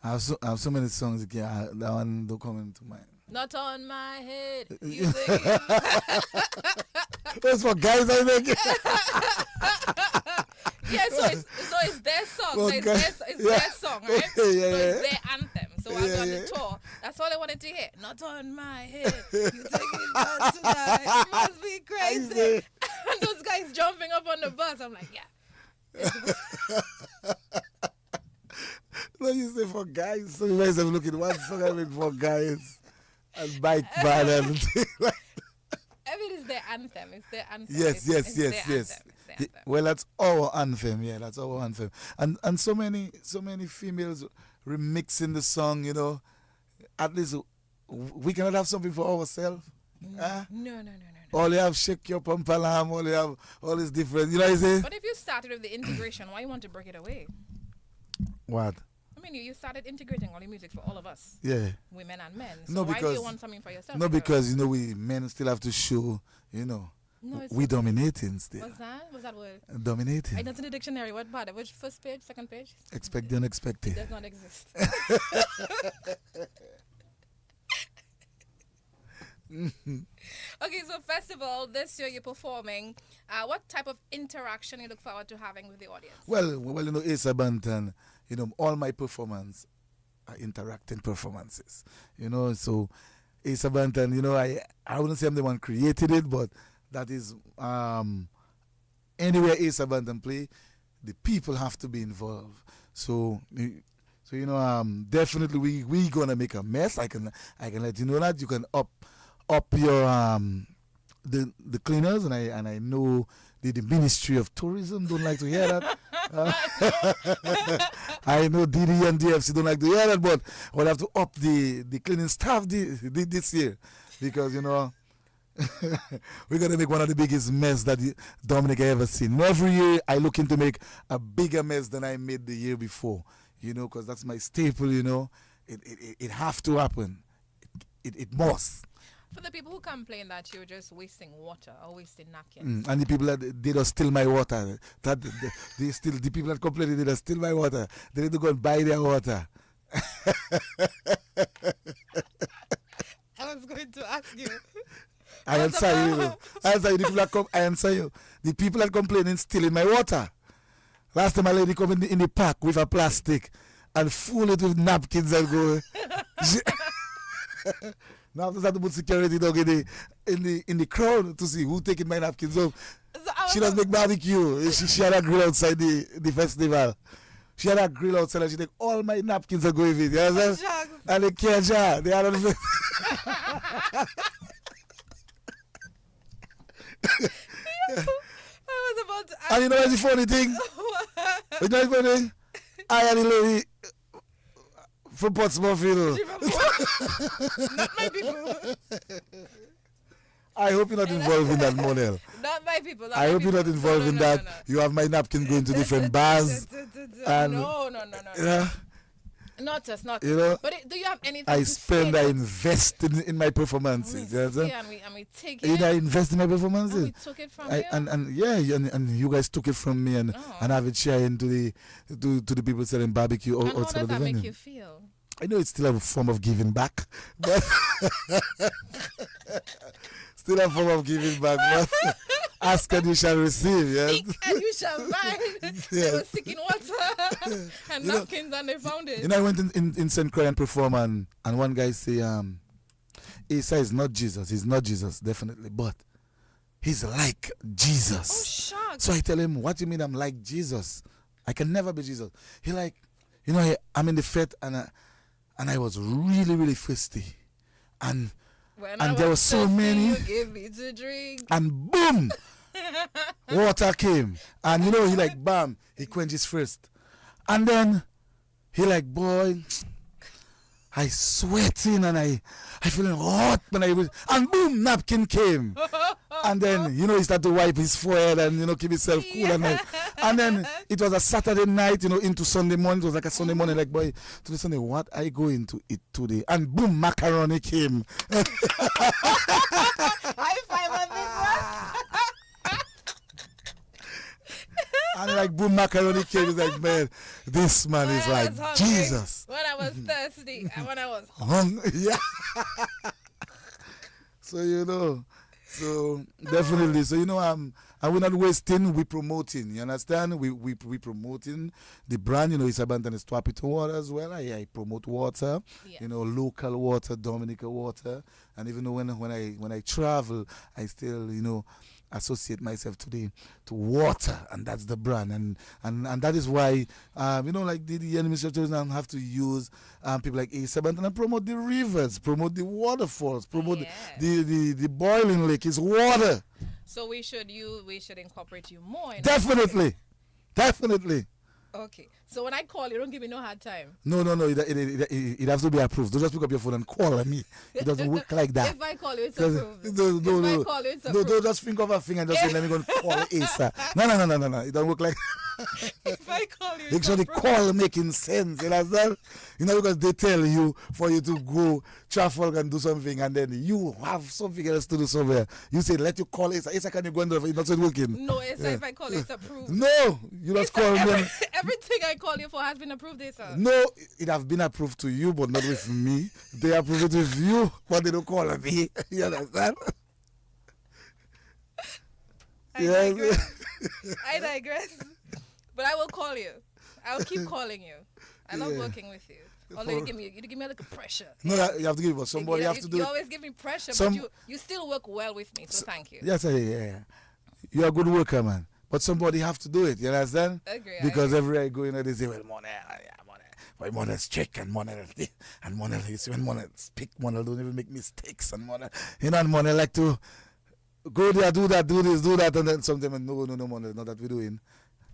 I have so many songs again. That one don't come into mind.
Not on my head. You sing it.
That's for guys, I think.
Yeah, so it's their song.
Well,
So it's
guys,
their song, right?
Yeah,
So
yeah.
it's their anthem. So while we're on
Yeah,
the tour, that's all they wanted to hear. Not on my head. You take it down tonight. It must be crazy. And those guys jumping up on the bus. I'm like, yeah.
No, you say for guys. So you guys have looked at one song I made for guys and bike bad and
I mean, it's their anthem. It's their anthem.
Yes,
It's
yes,
their
yes, yes.
anthem. It's their anthem.
Well, that's our anthem. Yeah, that's our anthem. And so many females remixing the song. You know, at least we cannot have something for ourselves. Huh?
No.
All you have shake your pampalam. All you have all is different. You know what I say?
But if you started with the integration, why you want to break it away?
What?
I mean, you started integrating all the music for all of us,
Yeah.
women and men. So
No,
why do
because-
you want something for yourself?
No, because you know we men still have to show. You know,
No, it's
we dominating still.
What's that? What's that word?
Dominating.
I know it's in the dictionary. What part? Which first page, second page?
Expect the unexpected.
Does not exist. Okay, so festival, this year you're performing. What type of interaction you look forward to having with the audience?
Well, you know, Asa Banton, you know, all my performance are interacting performances. You know, so Asa Banton, you know, I wouldn't say I'm the one created it, but that is anywhere Asa Banton play, the people have to be involved. So you know, definitely we gonna make a mess. I can let you know that. You can up your the cleaners, and I know the Ministry of Tourism don't like to hear that. I know DD and DFC don't like to hear that, but we'll have to up the cleaning staff this year, because you know we're gonna make one of the biggest mess that Dominica ever seen. Every year I looking to make a bigger mess than I made the year before. You know, because that's my staple. You know, it have to happen. It must.
For the people who complain that you're just wasting water or wasting napkins.
And the people that they don't steal my water, they still the people that complain they don't steal my water. They need to go and buy their water.
I was going to ask you.
I answer you. The people that come. I answer you. The people that complaining stealing my water. Last time a lady come in the park with a plastic and fool it with napkins and go. Now I have to put security dog in the crowd to see who taking my napkins off.
So
She does make barbecue. She had a grill outside the festival. She had a grill outside and she take all my napkins and go with it. You understand?
Shucks.
And they can't jar. They are not.
I was about to ask.
And you know what's the funny thing? You know what's the funny thing? I had a lady from Portsmouth, you know.
Not my people.
I hope you're not involved in that model.
Not my people.
I hope you're not involved in that. You have my napkin going to different bars. And
No.
yeah,
Not us.
you know,
But do you have anything
I
to
spend,
say
I
to-
invest in my performances. You understand?
Yeah, and we take
You
it.
know, I invest in my
And
performances.
we took it from
I,
you.
and yeah, and you guys took it from me and
Oh.
have it sharing to the people selling barbecue
And how
outside
does
of the
that make
venue.
you feel?
I know it's still a form of giving back, but still a form of giving back. But ask and you shall receive. Yes.
Seek and you shall find. They
Yeah.
were seeking water and
You know-
napkins and they found it.
You know, I went in St. Croix and perform, and one guy say, Isa is not Jesus. He's not Jesus, definitely, but he's like
Oh,
Jesus.
shucks.
So I tell him, what do you mean I'm like Jesus? I can never be Jesus. He like, you know, I'm in the fete and I was really, really thirsty. And
When
and
I
there
was
were so
thirsty,
many.
You gave me to drink.
boom, water came. And you know, he like, bam, he quenches first. And then he like, boy, I sweating and I feeling hot when I was, and boom, napkin came. And then, he started to wipe his forehead and, keep himself cool. And then it was a Saturday night, into Sunday morning. It was like a Sunday morning, like, boy, today Sunday, what are you going to eat today? And boom, macaroni came.
High five on this one.
And like boom, macaroni came. It's like, man, this man is like Jesus.
When I was thirsty and when I was
hungry. Yeah. So, definitely. So, and we're not wasting, we promoting. You understand? We promoting the brand. It's about and it's Twapito water as well. I promote water.
Yes.
Local water, Dominica water. And even though when I travel, I still, associate myself to water, and that's the brand, and that is why like the administrators now have to use people like A7 and promote the rivers, promote the waterfalls, promote the boiling lake is water.
So we should incorporate you more in
definitely.
Okay. So when I call you, don't give me no hard time.
No. It has to be approved. Don't just pick up your phone and call me. It doesn't work like that.
If I call you, it's approved.
No.
I call you, it's approved.
Don't just think of a thing and just say, let me go and call Asa. No. It don't work like
if I call you,
it's actually
approved.
call making sense. You understand? Because they tell you for you to go travel and do something, and then you have something else to do somewhere. You say, let you call Asa. Asa, can you go and do it? It's not working.
No, Asa, if I call you, it's approved.
No, you just call me.
Everything I call you for has been approved, Asa.
No, it have been approved to you, but not with me. They approve it with you, but they don't call me. You understand?
I digress. But I will call you. I will keep calling you. I love working with you. Although you give me a little pressure.
No, you have to give it. Somebody have to do it.
You always give me pressure, but you still work well with me, so thank you.
Yes, yeah. You're a good worker, man. But somebody have to do it, you understand?
Agree.
Because everywhere I go, they say, well, money, money's strict, and money when money speak, money don't even make mistakes, and money, and money like to go there, do that, do this, do that, and then sometimes, no, money, not that we're doing.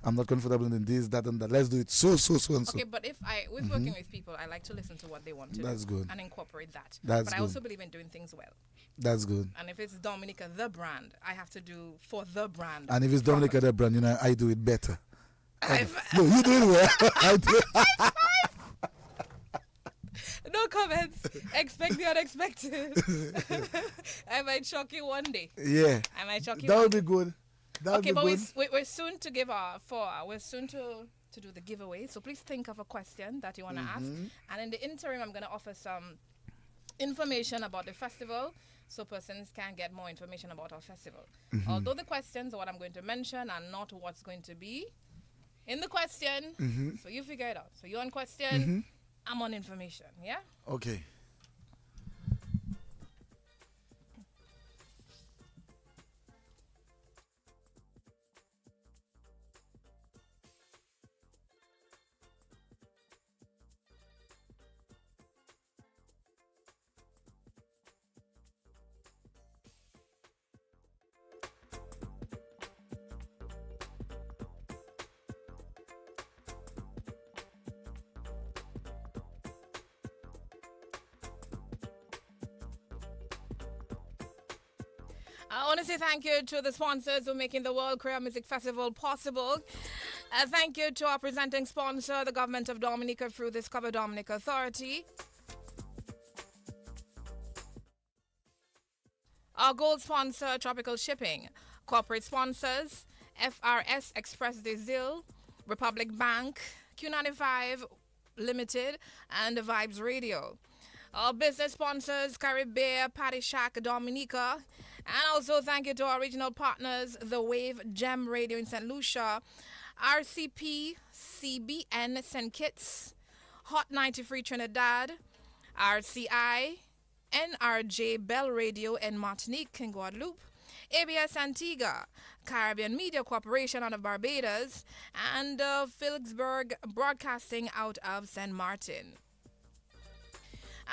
I'm not comfortable in this, that, and that. Let's do it so, and so.
Okay, but with working with people, I like to listen to what they want to
That's
do.
good.
And incorporate that.
That's
but
good.
I also believe in doing things well.
That's good.
And if it's Dominica, the brand, I have to do for the brand.
And if it's Dominica, the brand, I do it better.
No,
you do it well. I do.
No comments. Expect the unexpected. I might shock you one day.
Yeah.
I might shock you.
That would be good.
Okay, but we're soon to give we're soon to do the giveaway. So please think of a question that you want to ask. And in the interim, I'm going to offer some information about the festival so persons can get more information about our festival. Although the questions are what I'm going to mention and not what's going to be in the question. So you figure it out. So you're on question, I'm on information. Yeah?
Okay.
I want to say thank you to the sponsors who are making the World Korea Music Festival possible. Thank you to our presenting sponsor, the Government of Dominica, through Discover Dominica Authority. Our gold sponsor, Tropical Shipping. Corporate sponsors, FRS Express Diesel, Republic Bank, Q95 Limited, and The Vibes Radio. Our business sponsors, Caribbean, Patty Shack, Dominica. And also thank you to our regional partners, The Wave, Gem Radio in St. Lucia, RCP, CBN, St. Kitts, Hot 93 Trinidad, RCI, NRJ Bell Radio in Martinique and Guadeloupe, ABS Antigua, Caribbean Media Corporation out of Barbados, and Phillipsburg Broadcasting out of St. Martin.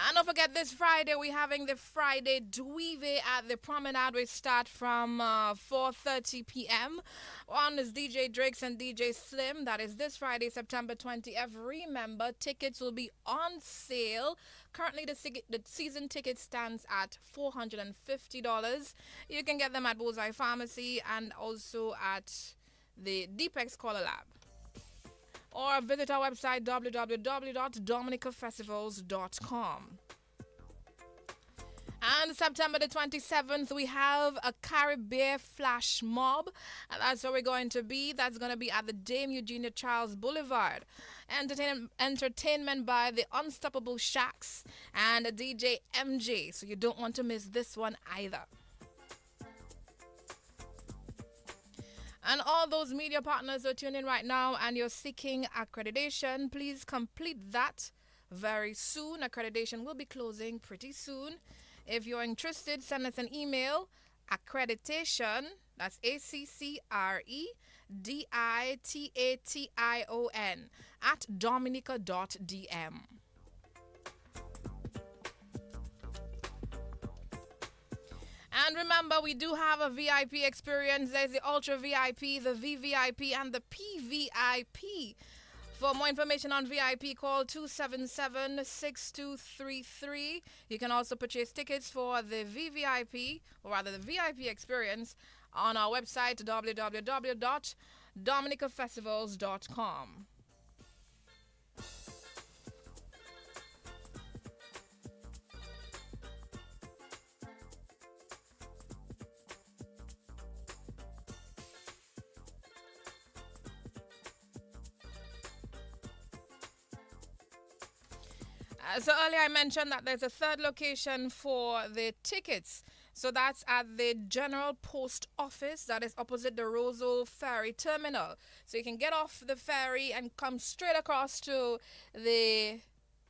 And don't forget, this Friday we're having the Friday Dweeve at the Promenade. We start from 4:30 p.m. One is DJ Drakes and DJ Slim. That is this Friday, September 20th. Remember, tickets will be on sale. Currently, the season ticket stands at $450. You can get them at Bullseye Pharmacy and also at the Deepex Color Lab. Or visit our website www.dominicafestivals.com. And September the 27th, we have a Caribbean Flash Mob. And that's where we're going to be. That's going to be at the Dame Eugenia Charles Boulevard. Entertainment by the Unstoppable Shacks and DJ MJ. So you don't want to miss this one either. And all those media partners who are tuning in right now and you're seeking accreditation, please complete that very soon. Accreditation will be closing pretty soon. If you're interested, send us an email, accreditation, that's ACCREDITATION, @dominica.dm. And remember, we do have a VIP experience. There's the Ultra VIP, the VVIP, and the PVIP. For more information on VIP, call 277-6233. You can also purchase tickets for the VVIP, or rather the VIP experience, on our website, www.dominicafestivals.com. So earlier I mentioned that there's a third location for the tickets. So that's at the General Post Office that is opposite the Roseau Ferry Terminal. So you can get off the ferry and come straight across to the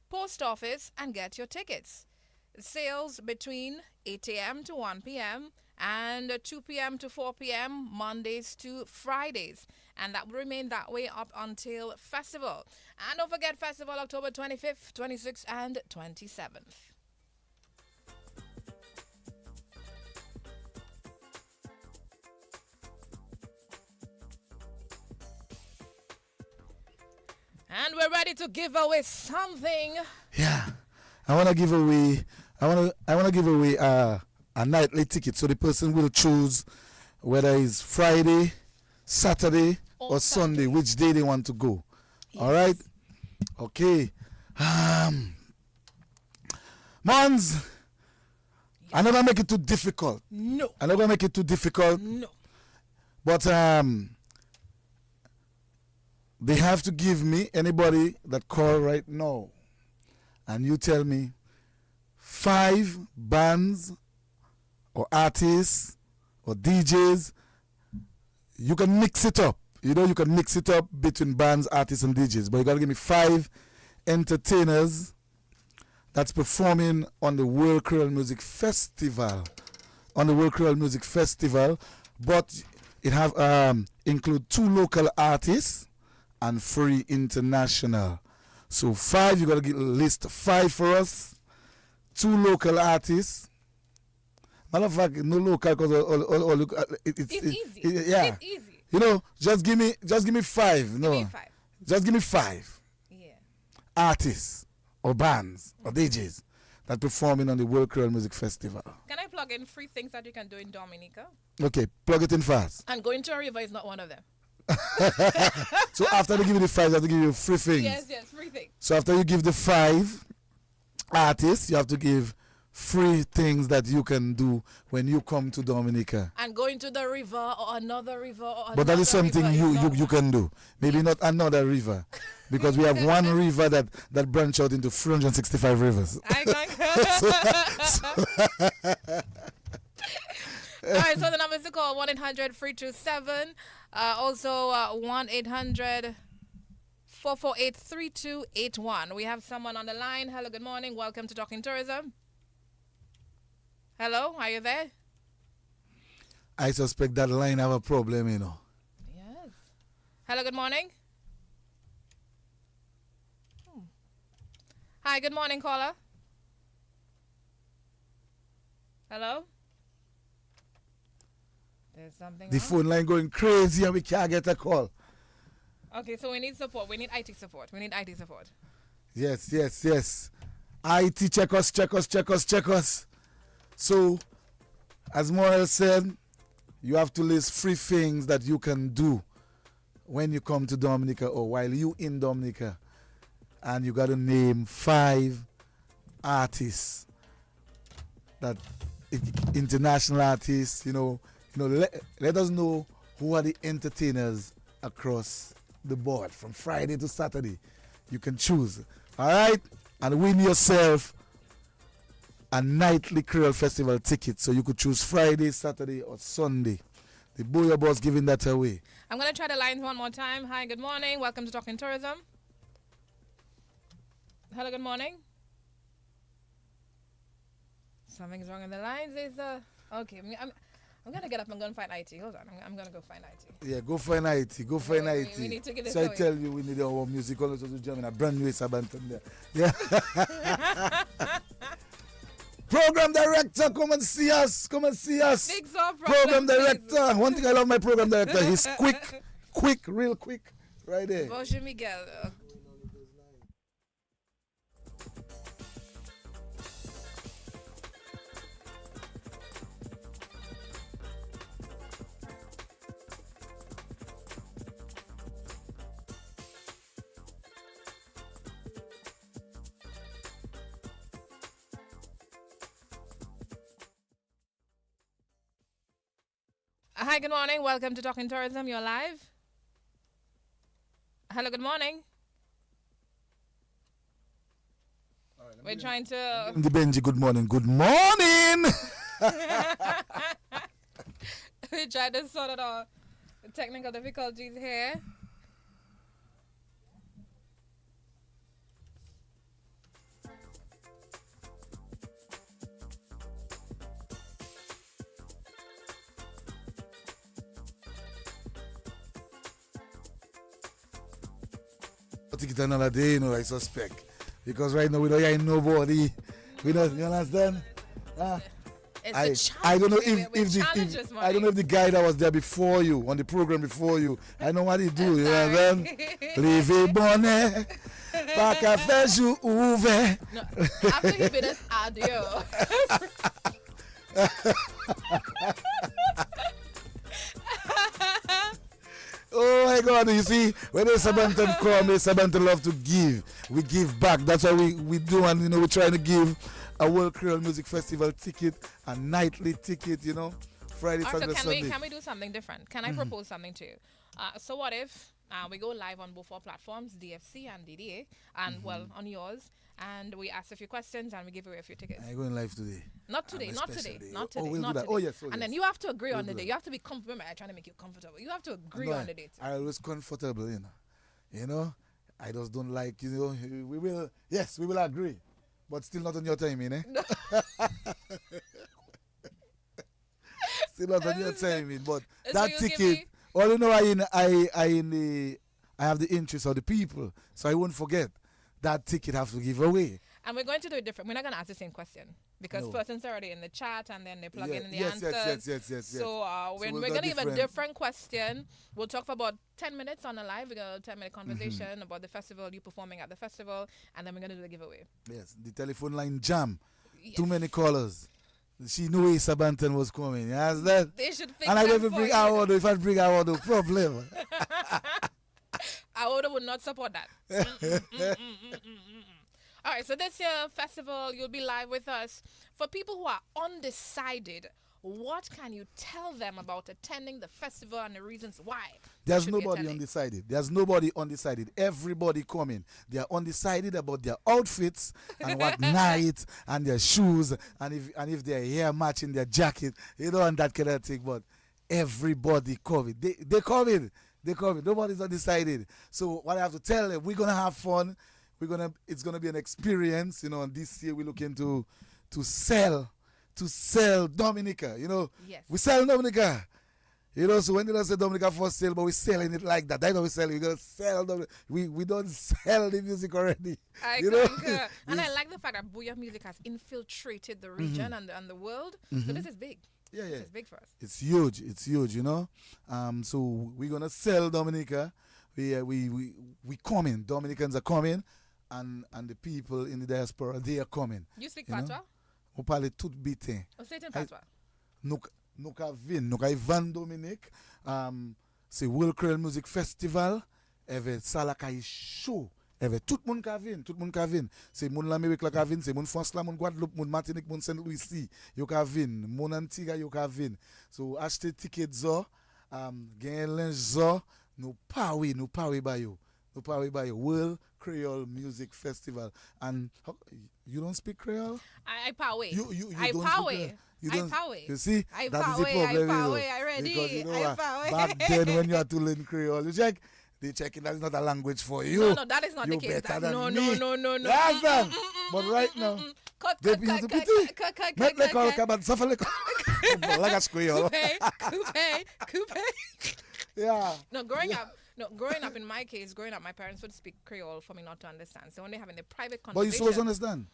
post office and get your tickets. Sales between 8 a.m. to 1 p.m. and 2 p.m. to 4 p.m. Mondays to Fridays. And that will remain that way up until festival. And don't forget festival October 25th, 26th, and 27th. And we're ready to give away something.
Yeah, I want to give away. I want to give away a nightly ticket. So the person will choose whether it's Friday, Saturday, or Sunday, which day they want to go. Yes. All right. Okay. Mons, yes. I'm not gonna make it too difficult.
No.
I'm not gonna make it too difficult.
No.
But they have to give me anybody that call right now, and you tell me 5 bands or artists or DJs. You can mix it up. You know, you can mix it up between bands, artists, and DJs. But you got to give me 5 entertainers that's performing on the World Creole Music Festival. On the World Creole Music Festival. But it have include 2 local artists and 3 international. So 5, you got to list 5 for us. 2 local artists. Matter of fact, no local because
it's easy.
Yeah.
It's easy.
You know, just give me 5. No.
Give me 5.
Just give me 5.
Yeah.
Artists or bands or DJs that performing on the World Creole Music Festival.
Can I plug in 3 things that you can do in Dominica?
Okay, plug it in fast.
And going to a river is not one of them.
So after they give you the 5, they have to give you 3 things.
Yes, 3 things.
So after you give the 5 artists, you have to give 3 things that you can do when you come to Dominica.
And going to the river or another river or
but that is something you can do. Maybe not another river. Because we have one river that branch out into 365 rivers.
All right, so the number is to call 1-800-327. Also 1-800-448-3281. We have someone on the line. Hello, good morning. Welcome to Talking Tourism. Hello, are you there?
I suspect that line have a problem, you know.
Yes. Hello, good morning. Hi, good morning, caller. Hello? There's something
The
wrong?
phone line going crazy and we can't get a call.
Okay, so we need support. We need IT support. We need IT support.
Yes, yes, yes. IT, check us, check us, check us, check us. So, as Morel said, you have to list 3 things that you can do when you come to Dominica or while you in Dominica. And you got to name 5 artists that international artists, let us know who are the entertainers across the board from Friday to Saturday. You can choose. All right? And win yourself a nightly Creole Festival ticket. So you could choose Friday, Saturday, or Sunday. The Booyah Boss giving that away.
I'm going to try the lines one more time. Hi, good morning. Welcome to Talking Tourism. Hello, good morning. Something's wrong in the lines. Okay, I'm going to get up and go and find IT. Hold on. I'm going to go find IT.
Yeah, go find IT. Go find
Okay,
IT.
we need to get this
so I
going.
tell you, we need our music also to jam in a brand new Sabanton there. Yeah. Program director, come and see us. Come and see us.
Big Saw
Program director. One thing I love my program director. He's quick, real quick. Right there.
Bonjour, Miguel. Hi, good morning. Welcome to Talking Tourism. You're live. Hello, good morning. We're trying to...
The Benji, good morning. Good morning.
We're trying to sort out our technical difficulties here.
I'll take it another day, I suspect. Because right now we don't hear nobody. We don't, you understand?
It's
I don't know
challenges,
I don't know if the guy that was there before you, on the program before you, I know what he do, you know what I'm saying? Leave bonnet, pas qu'à faire jour ouvert.
No, after you finish audio.
Oh my God, you see, when the Sabantan come, the Sabantan love to give. We give back. That's why we do, and we're trying to give a World Creole Music Festival ticket, a nightly ticket, Friday, Saturday, Sunday.
Can we do something different? Can I propose something to you? So what if we go live on both our platforms, DFC and DDA, and on yours, and we ask a few questions and we give away a few tickets.
I'm going live today.
Not today, not today, not today.
We'll
not
do that.
today.
Oh, yes.
And then you have to agree on the day. You have to be comfortable. I'm trying to make you comfortable. You have to agree on the date.
I always comfortable, I just don't like, we will agree, but still not on your timing, eh?
No.
Still not on your timing, but
So
that
you give
ticket,
me-
all I have the interest of the people, so I won't forget. That ticket have to give away.
And we're going to do it different. We're not going to ask the same question because
No.
persons are already in the chat and then they plug in the
Yes,
answers.
yes.
So we're
we'll
going
go
to give a
different.
different question. We'll talk for about 10 minutes on the live. We got a 10-minute conversation about the festival, you performing at the festival, and then we're going to do the giveaway.
Yes, the telephone line jam.
Yes.
Too many callers. She knew Sabantan was coming. You understand?
They should fix
And I
that
never
for
bring
you.
our order. If I bring our order, problem.
Our order would not support that. All right, so this year festival, you'll be live with us. For people who are undecided, what can you tell them about attending the festival and the reasons why? they
There's
should be
nobody
attending?
undecided. There's nobody undecided. Everybody coming. They are undecided about their outfits and what night and their shoes and if their hair matching their jacket, and that kind of thing. But everybody coming. They coming. They coming. Nobody's undecided. So what I have to tell them, we're gonna have fun. It's gonna be an experience. And this year we're looking to sell Dominica.
Yes.
We sell Dominica. You know, so when they say Dominica for sale, but we're selling it like that. That's how we sell it. We're going to sell we don't sell the music already.
I
you know?
concur. And I like the fact that Booyah music has infiltrated the region and the world. So this is big.
Yeah, yeah.
This is big for us.
It's huge. It's huge, you know. So we're gonna sell Dominica. We coming. Dominicans are coming, and the people in the diaspora, they are coming.
You speak
You know?
Patois?
On parle tout bitin.
Or say it in Patois?
Nou ka vin, nou ka Van Dominique. C'est World Creole Music Festival. Eve sa la ka show. Eve tout moun ka vin. C'est moun l'Amérique la ka vin, c'est moun France la, moun Guadeloupe, moun Martinique, moun Saint-Louis si. Yo ka vin, moun Antigua yo ka vin. So achete ticket zo, gen linge zo, nou pa we ba yo. Nou pa we ba yo. World Creole Music Festival. And you don't speak Creole?
I power.
You
I
don't
power.
speak Creole. You
I
don't-
power.
You see,
I
that is
power.
the problem.
I
you know.
power. I ready.
Because you know
I
what?
power.
Back then when you had to learn Creole, they check it, that is not a language for you.
No, that is not
you
the case.
better
That,
than
no,
me.
no, no, no, no.
Yes, then. But right now,
Cut,
they
cut,
be
cut,
to
cut,
pity.
cut, cut,
Met
cut,
le call
cut.
kabat suffer le call. Like a Creole.
Coupe.
Yeah.
No, growing up in my case, my parents would speak Creole for me not to understand. So when they're having their private
But you supposed to
conversation,
understand.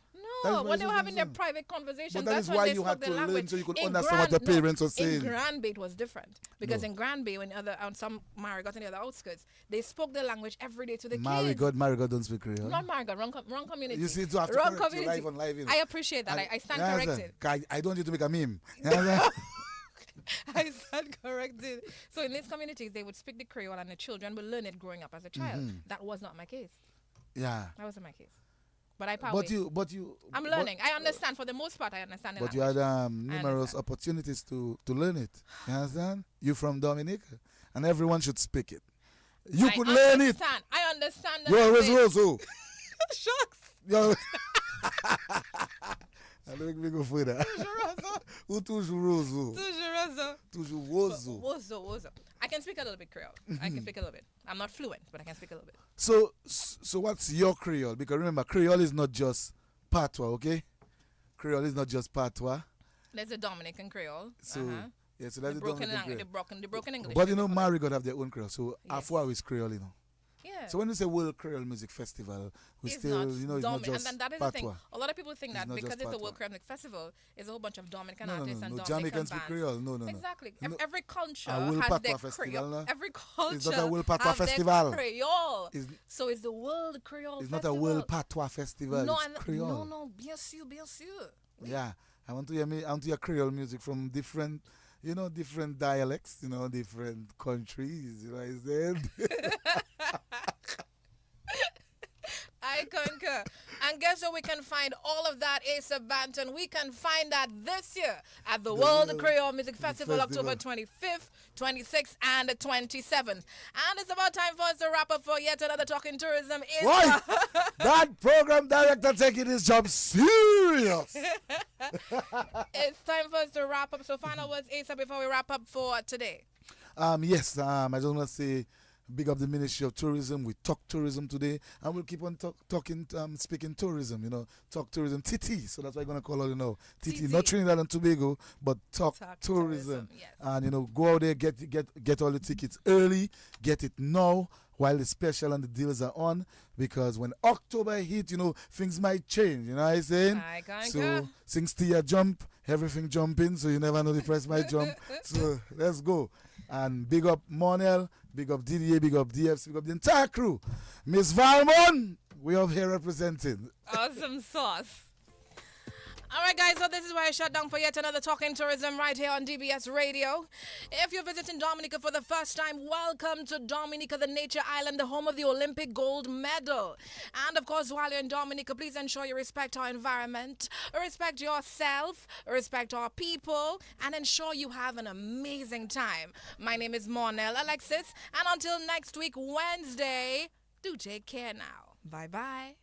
That
no,
is why
when they
you
were having their
understand.
private conversations,
But that
that's
is
when
why
they
you
spoke
had
their
to learn
language.
so you could
In
understand what your parents were saying.
In Granby, it was different because
No.
in Granby, when on some Marigot and the other outskirts, they spoke their language every day to the kids.
Marigot don't speak Creole.
Not Marigot, wrong community.
You see, to have to
wrong
correct you
community.
live on live. You know.
I appreciate that. I stand
You understand?
corrected.
I don't want you to make a meme. You understand?
I stand corrected. So in these communities, they would speak the Creole and the children would learn it growing up as a child. That was not my case.
Yeah.
That wasn't my case. But I power.
But you.
I'm learning. I understand. For the most part, I understand.
But you had numerous opportunities to learn it. You understand? You from Dominica, and everyone should speak it. You could learn it.
I understand.
Yo, Roso.
Shucks.
Yo. Allez, me go further. Ou toujours Roso. Toujours Roso.
Wozo. I can speak a little bit Creole. I can speak a little bit. I'm not fluent, but I can speak a little bit.
So what's your Creole? Because remember, Creole is not just patois, okay? Creole is not just patois.
There's a Dominican Creole.
So yeah, so
The
that's the
broken
Dominican
language,
Creole.
the broken English.
But you know, Marigot have their own Creole. So
Yes.
Afua is Creole, you know.
Yeah.
So when you say World Creole Music Festival, we
It's
still,
not
you know, it's not
Domin-
just
and that is the thing.
patois.
A lot of people think
It's
that
not
because
just
it's the
patois.
World Creole Music Festival, it's a whole bunch of Dominican
No,
artists and
no.
Dominican
Jamaicans speak
bands.
Creole. No.
Exactly.
No.
Every culture
A World
has
Patois
their
Festival, no?
Creole. Every culture
It's not a World Patois
have their
Festival.
Creole.
It's-
So it's the World Creole
It's
Festival.
not a World Patois Festival.
No,
it's Creole.
no, bien sûr.
Yeah, I want to hear Creole music from different, different dialects, different countries. You know what I said?
I concur. And guess where we can find all of that, Asa Banton? We can find that this year at the World Creole Music Festival, October 25th, 26th, and 27th. And it's about time for us to wrap up for yet another Talking Tourism.
Why? That program director taking his job serious.
It's time for us to wrap up. So final words, Asa, before we wrap up for today.
Yes, I just want to say big up the Ministry of Tourism. We talk tourism today, and we'll keep on speaking tourism, talk tourism, TT. So that's why I'm going to call it, TT, not Trinidad and Tobago, but talk tourism.
Yes.
And, go out there, get all the tickets early, get it now while the special and the deals are on, because when October hit, things might change, you know what I'm saying? So things still jump, everything jumping, so you never know the price might jump. So let's go. And big up Monel, big up DDA, big up DFC, big up the entire crew. Miss Valmon, we up here representing.
Awesome sauce. All right, guys, so this is where I shut down for yet another Talking Tourism right here on DBS Radio. If you're visiting Dominica for the first time, welcome to Dominica, the nature island, the home of the Olympic gold medal. And, of course, while you're in Dominica, please ensure you respect our environment, respect yourself, respect our people, and ensure you have an amazing time. My name is Monel Alexis, and until next week, Wednesday, do take care now. Bye-bye.